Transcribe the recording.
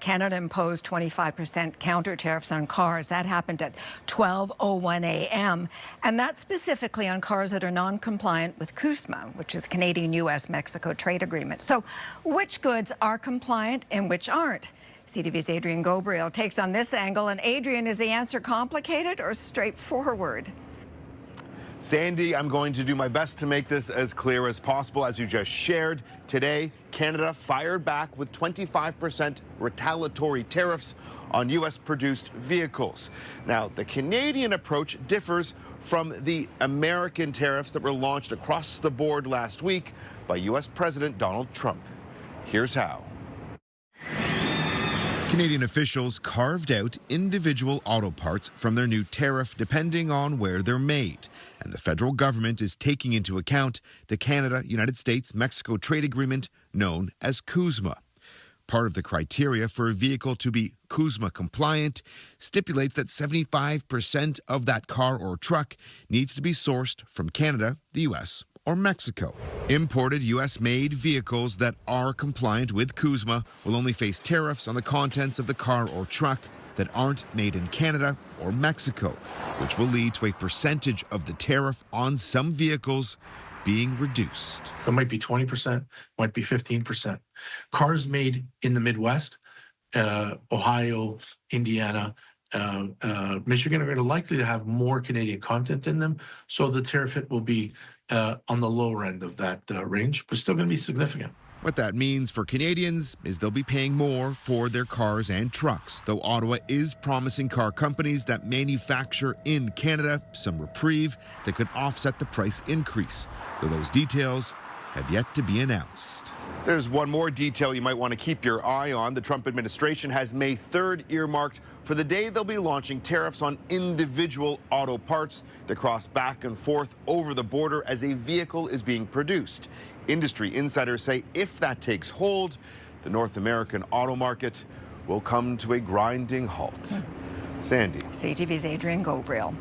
Canada imposed 25% counter tariffs on cars. That happened at 12:01 a.m. And that's specifically on cars that are non-compliant with CUSMA, which is Canadian-U.S.-Mexico trade agreement. So which goods are compliant and which aren't? CTV's Adrian Ghobrial takes on this angle. And Adrian, is the answer complicated or straightforward? Sandy, I'm going to do my best to make this as clear as possible. As you just shared, today, Canada fired back with 25% retaliatory tariffs on U.S.-produced vehicles. Now, the Canadian approach differs from the American tariffs that were launched across the board last week by U.S. President Donald Trump. Here's how. Canadian officials carved out individual auto parts from their new tariff depending on where they're made. And the federal government is taking into account the Canada-United States-Mexico trade agreement known as CUSMA. Part of the criteria for a vehicle to be CUSMA compliant stipulates that 75% of that car or truck needs to be sourced from Canada, the U.S., or Mexico. Imported U.S.-made vehicles that are compliant with CUSMA will only face tariffs on the contents of the car or truck that aren't made in Canada or Mexico, which will lead to a percentage of the tariff on some vehicles being reduced. It might be 20%, might be 15%. Cars made in the Midwest, Ohio, Indiana, Michigan are likely to have more Canadian content in them, so the tariff hit will be on the lower end of that range, but still going to be significant. What that means for Canadians is they'll be paying more for their cars and trucks, though Ottawa is promising car companies that manufacture in Canada some reprieve that could offset the price increase, though those details have yet to be announced. There's one more detail you might want to keep your eye on. The Trump administration has May 3rd earmarked for the day they'll be launching tariffs on individual auto parts that cross back and forth over the border as a vehicle is being produced. Industry insiders say if that takes hold, the North American auto market will come to a grinding halt. Sandy. CTV's Adrian Ghobrial.